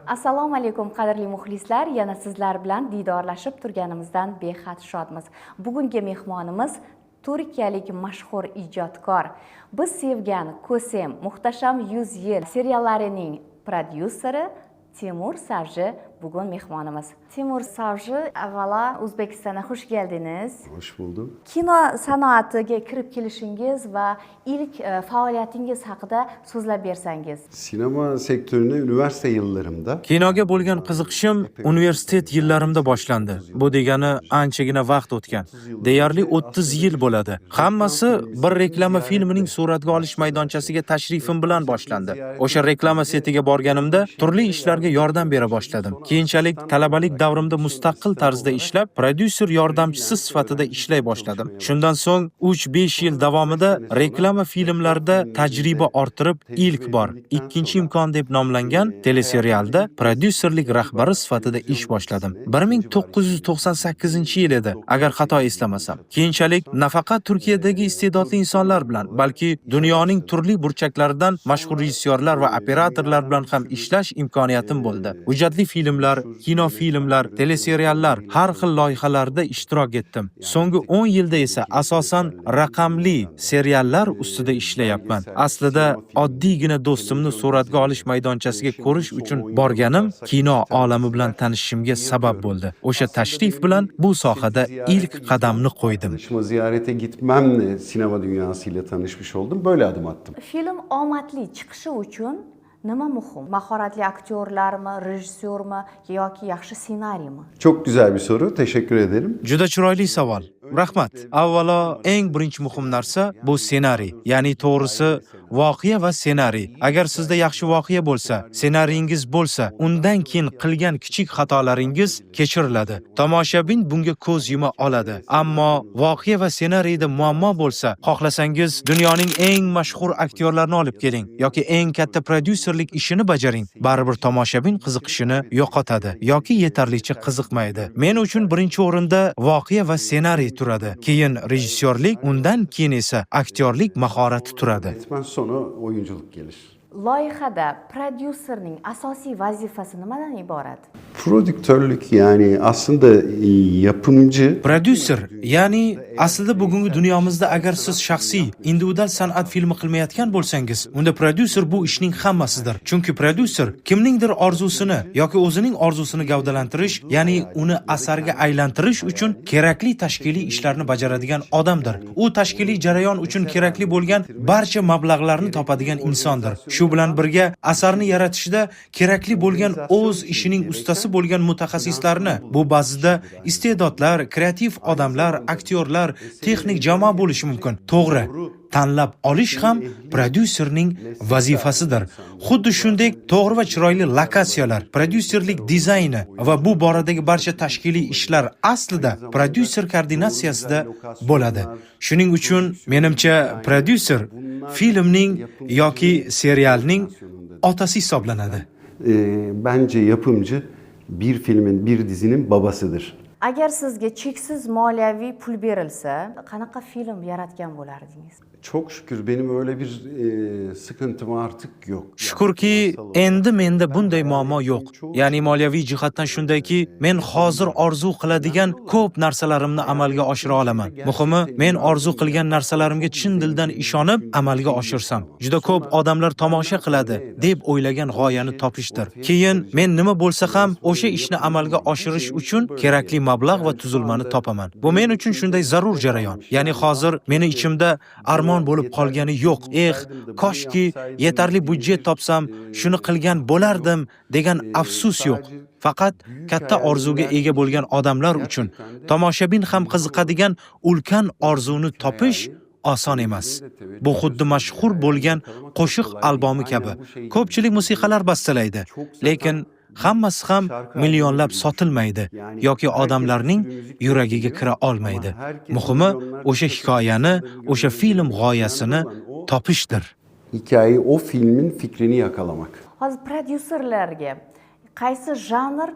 Assalomu alaykum qadrli muxlislar, yana sizlar bilan diydorlashib turganimizdan behad shodmiz. Bugungi mehmonimiz turkiyalik mashhur ijodkor. Biz sevgan Ko'sem, Muhtasham 100 yil seriallarining prodyuseri Timur Savji bugun mehmonimiz. Timur Savji, avvalo O'zbekistonga xush keldingiz. Hoş buldum. Kino sanoatiga kirib kelishingiz va ilk faoliyatingiz haqida so'zlab bersangiz. Sinema sektörüne üniversite yıllarımda Kinoga bo'lgan qiziqishim universitet yillarimda boshlandi. Bu degani anchagina vaqt o'tgan. Deyarli 30 yil bo'ladi. Hammasi bir reklama filmining suratga olish maydonchasiga tashrifim bilan boshlandi. O'sha reklama setiga borganimda turli ishlarga yordam bera boshladim. Keyinchalik talabalik davrimda mustaqil tarzda ishlab, prodyuser yordamchisi sifatida ishlay boshladim. Shundan so'ng 3-5 yil davomida reklama filmlarida tajriba orttirib, ilk bor ikkinchi imkon deb nomlangan teleserialda prodyuserlik rahbari sifatida ish boshladim. 1998-yil edi, agar xato eslamasam. Keyinchalik nafaqat Turkiyadagi iste'dodli insonlar bilan, balki dunyoning turli burchaklaridan mashhur rejissyorlar va operatorlar bilan ham ishlash imkoniyatim bo'ldi. Hujjatli filmlar, kinofilmlar, teleseriallar, har xil loyihalarda ishtirok etdim. So'nggi 10 yilda esa asosan raqamli seriallar ustida ishlayapman. Aslida oddiygina do'stimni suratga olish maydonchasiga ko'rish uchun borganim kino olami bilan tanishishimga sabab bo'ldi. O'sha tashrif bilan bu sohada ilk qadamni qo'ydim. Arkadaşıma ziyarete gitmemle sinema dünyasıyla tanışmış oldum. Böyle adım attım. Film omadli chiqishi uchun nima muhim? Mahoratli aktyorlarmi, rejissyormi yoki yaxshi ssenariymi? Çok güzel bir soru. Teşekkür ederim. Juda chiroyli savol. Rahmat. Avvalo, eng birinchi muhim narsa bu ssenariy, ya'ni to'g'risi voqea va ssenariy. Agar sizda yaxshi voqea bo'lsa, ssenariyingiz bo'lsa, undan keyin qilgan kichik xatolaringiz kechiriladi. Tomoshabin bunga ko'z yuma oladi. Ammo voqea va ssenariyda muammo bo'lsa, xohlasangiz dunyoning eng mashhur aktyorlarini olib keling yoki eng katta prodyuserlik ishini bajaring, baribir tomoshabin qiziqishini yo'qotadi yoki yetarlicha qiziqmaydi. Men uchun birinchi o'rinda voqea va ssenariy turadi. Keyin rejissyorlik, undan keyin esa aktyorlik mahorati turadi. Etmen sonra oyunculuk gelir. Loyihada prodyuserning asosiy vazifasi nimadan iborat? Prodüktörlük yani aslında yapımcı. Prodyuser, ya'ni aslida bugungi dunyomizda agar siz shaxsiy, individual san'at filmi qilmayotgan bo'lsangiz, unda prodyuser bu ishning hammasidir. Chunki prodyuser kimningdir orzusini yoki o'zining orzusini gavdalantirish, ya'ni uni asarga aylantirish uchun kerakli tashkiliy ishlarni bajaradigan odamdir. U tashkiliy jarayon uchun kerakli bo'lgan barcha mablag'larni topadigan insondir. Shu bilan birga asarni yaratishda kerakli bo'lgan o'z ishining ustasi bo'lgan mutaxassislarni, bu ba'zida iste'dodlar, kreativ odamlar, aktyorlar, texnik jamoa bo'lishi mumkin. To'g'ri, tanlab olish ham prodyuserning vazifasidir. Xuddi shunday to'g'ri va chiroyli lokatsiyalar, prodyuserlik dizayni va bu boradagi barcha tashkiliy ishlar aslida prodyuser koordinatsiyasida bo'ladi. Shuning uchun menimcha prodyuser filmning yoki serialning otasi hisoblanadi. Bence yapımcı bir filmin, bir dizinin babasıdır. Agar sizga cheksiz moliyaviy pul berilsa, qanaqa film yaratgan bo'lardingiz? Çok şükür benim öyle bir sıkıntım artık yok. Shukurki, endi menda bunday muammo yo'q. Ya'ni moliyaviy jihatdan shundayki, men hozir orzu qiladigan ko'p narsalarimni amalga oshira olaman. Muhimi, men orzu qilgan narsalarimga chin dildan ishonib amalga oshirsam, juda ko'p odamlar tomosha qiladi deb o'ylagan g'oyani topishdir. Keyin men nima bo'lsa ham o'sha ishni amalga oshirish uchun kerakli mablag' va tuzilmani topaman. Bu men uchun shunday zarur jarayon. Ya'ni hozir meni ichimda armon bo'lib qolgani yo'q. Koshki yetarli budjet topsam, shuni qilgan bo'lardim degan afsus yo'q. Faqat katta orzuga ega bo'lgan odamlar uchun tomoshabin ham qiziqadigan ulkan orzuni topish oson emas. Bu xuddi mashhur bo'lgan qo'shiq albomi kabi. Ko'pchilik musiqalar bastalaydi, lekin hammasi ham millionlab sotilmaydi yoki odamlarning yuragiga kira olmaydi. Muhimi o'sha hikoyani, o'sha film g'oyasini topishdir. Hikayeyi, o filmin fikrini yakalamak. Hozir prodyuserlarga qaysi janr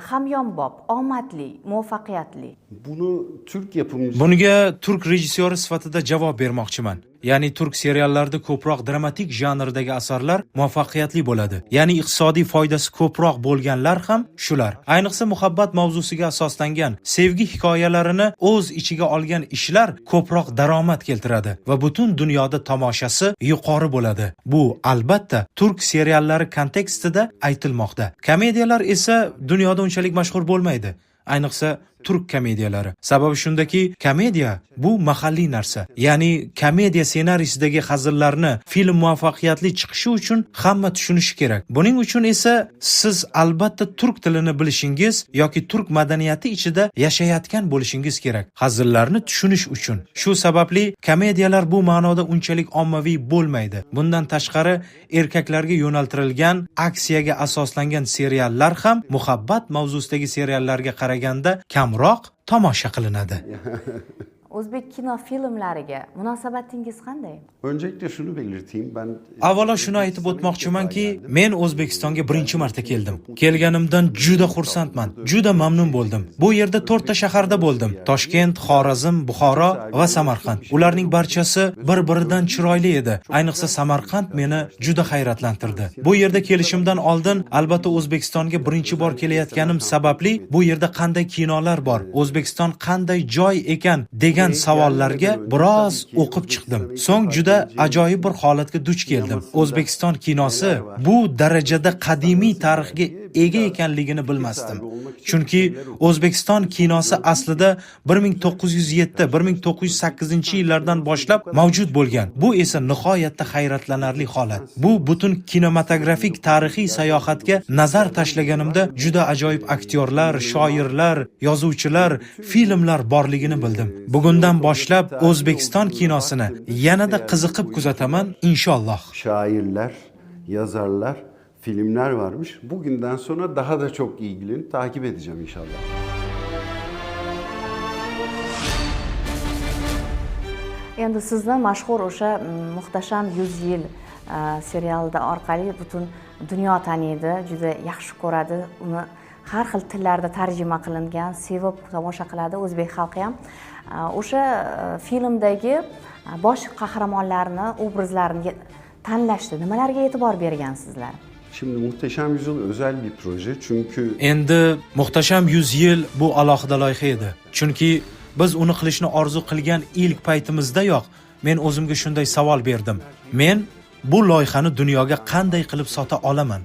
hamyonbop, omadli, muvaffaqiyatli? Bunu Türk yapımcı Bunga turk rejissyori sifatida javob bermoqchiman. Ya'ni turk seriallarida ko'proq dramatik janrdagi asarlar muvaffaqiyatli bo'ladi. Ya'ni iqtisodiy foydasi ko'proq bo'lganlar ham shular. Ayniqsa muhabbat mavzusiga asoslangan sevgi hikoyalarini o'z ichiga olgan ishlar ko'proq daromad keltiradi va butun dunyoda tomoshasi yuqori bo'ladi. Bu albatta turk seriallari kontekstida aytilmoqda. Komediyalar esa dunyoda unchalik mashhur bo'lmaydi. Ayniqsa turk komediyalari. Sababi shundaki, komediya bu mahalliy narsa. Ya'ni komediya ssenariysidagi hazillarni film muvaffaqiyatli chiqishi uchun hamma tushunishi kerak. Buning uchun esa siz albatta turk tilini bilishingiz yoki turk madaniyati ichida yashayotgan bo'lishingiz kerak. Hazillarni tushunish uchun. Shu sababli komediyalar bu ma'noda unchalik ommaviy bo'lmaydi. Bundan tashqari, erkaklarga yo'naltirilgan aksiyaga asoslangan seriallar ham muhabbat mavzusidagi seriallarga qaraganda kamroq tomosha qilinadi. O'zbek kino filmlariga munosabatingiz qanday? Öncelikle şunu belirteyim. Ben Avvalo shuni aytib o'tmoqchimanki, men O'zbekistonga birinchi marta keldim. Kelganimdan juda xursandman, juda mamnun bo'ldim. Bu yerda 4 ta shaharda bo'ldim: Toshkent, Xorazm, Buxoro va Samarqand. Ularning barchasi bir-biridan chiroyli edi. Ayniqsa Samarqand meni juda hayratlantirdi. Bu yerda kelishimdan oldin albatta O'zbekistonga birinchi bor kelayotganim sababli bu yerda qanday kinolar bor, O'zbekiston qanday joy ekan degan savollarga biroz o'qib chiqdim. So'ng juda ajoyib bir holatga duch keldim. O'zbekiston kinosi bu darajada qadimiy tarixga ega ekanligini bilmasdim. Chunki O'zbekiston kinosi aslida 1907-1908-yillardan boshlab mavjud bo'lgan. Bu esa nihoyatda hayratlanarli holat. Bu butun kinematografik tarixiy sayohatga nazar tashlaganimda juda ajoyib aktyorlar, shoirlar, yozuvchilar, filmlar borligini bildim. Bugundan boshlab O'zbekiston kinosini yanada qiziqib kuzataman inshaalloh. şairler, yazarlar, filmler varmış. Bugünden sonra daha da çok ilgilenip takip edeceğim inşallah. Endi sizni mashhur o'sha Muhtasham 100 yil serialida orqali butun dunyo taniydi, juda yaxshi ko'radi. Uni har xil tillarda tarjima qilingan, sevib tomosha qiladi o'zbek xalqi ham. O'sha filmdagi bosh qahramonlarni, obrazlarini tanlashda nimalarga e'tibor bergansizlar? Şimdi Muhteşem Yüzyıl özel bir proje çünkü Endi Muhtasham 100 yil bu alohida loyiha edi. Chunki biz uni qilishni orzu qilgan ilk paytimizdayoq men o'zimga shunday savol berdim. Men bu loyihani dunyoga qanday qilib sota olaman?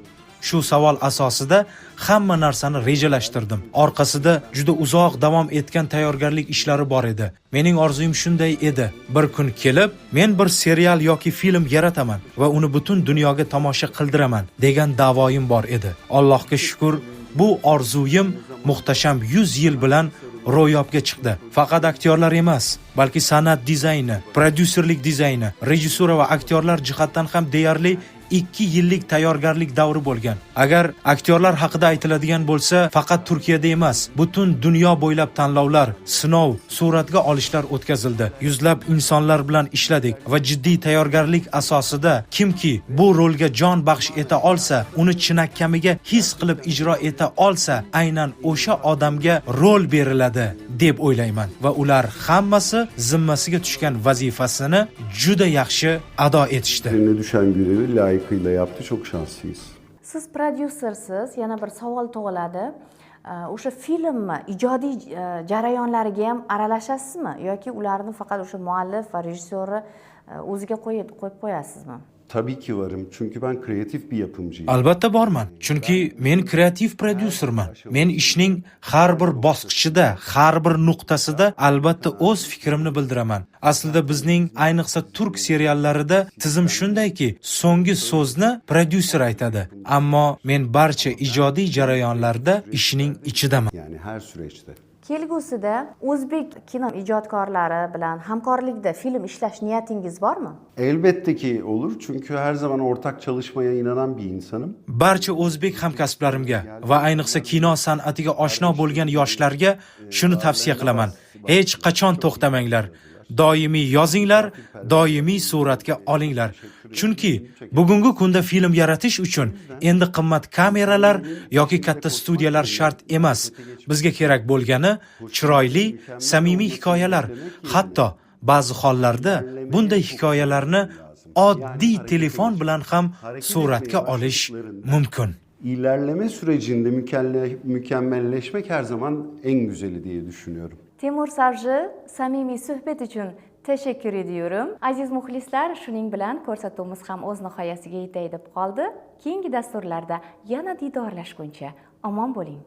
Shu savol asosida hamma narsani rejalashtirdim. Orqasida juda uzoq davom etgan tayyorgarlik ishlari bor edi. Mening orzuyim shunday edi: bir kun kelib, men bir serial yoki film yarataman va uni butun dunyoga tomosha qildiraman degan da'voyim bor edi. Allohga shukr, bu orzuyim Muhtasham 100 yil bilan ro'yobga chiqdi. Faqat aktyorlar emas, balki san'at dizayni, prodyuserlik dizayni, rejissura va aktyorlar jihatdan ham deyarli 2 yillik tayyorgarlik davri bo'lgan. Agar aktyorlar haqida aytiladigan bo'lsa, faqat Turkiyada emas, butun dunyo bo'ylab tanlovlar, sinov, suratga olishlar o'tkazildi. Yuzlab insonlar bilan ishladik va jiddiy tayyorgarlik asosida kimki bu rolga jon baxsh eta olsa, uni chinakkamiga his qilib ijro eta olsa, aynan o'sha odamga rol beriladi deb o'ylayman va ular hammasi zimmasiga tushgan vazifasini juda yaxshi ado etishdi. Eline düşen görevi layıkıyla yaptı. Çok şanslıyız. Siz prodyusersiz, yana bir savol tug'iladi. O'sha film ijodiy jarayonlariga ham aralashasizmi yoki ularni faqat o'sha muallif va rejissyori o'ziga qo'yib qo'yasizmi? Tabii ki varım. Çünkü ben kreatif bir yapımcıyım. Albatta borman. Chunki men kreativ prodyuserman. Men ishning har bir bosqichida, har bir nuqtasida albatta o'z fikrimni bildiraman. Aslida bizning ayniqsa turk seriallarida tizim shundayki, so'nggi so'zni prodyuser aytadi. Ammo men barcha ijodiy jarayonlarda ishning ichidaman. Yani her süreçte. Kelgusida o'zbek kino ijodkorlari bilan hamkorlikda film ishlash niyatingiz bormi? Elbette ki olur. Çünkü her zaman ortak çalışmaya inanan bir insanım. Barcha o'zbek hamkasblarimga va ayniqsa kino san'atiga oshno bo'lgan yoshlarga shuni tavsiya qilaman. Hech qachon to'xtamanglar. Doimiy yozinglar, doimiy suratga olinglar. Chunki bugungi kunda film yaratish uchun endi qimmat kameralar yoki katta studiyalar shart emas. Bizga kerak bo'lgani chiroyli, samimiy hikoyalar, hatto Ba'zi hollarda bunday hikoyalarni oddiy telefon bilan ham suratga olish mumkin. İlerleme sürecinde mükemmelleşmek her zaman en güzeli diye düşünüyorum. Temur Savji, samimiy suhbat uchun tashakkur ediyorum. Aziz muxlislar, shuning bilan ko'rsatuvimiz ham o'z nihoyasiga yetay deb qoldi. Keyingi dasturlarda yana didorlashguncha omon bo'ling.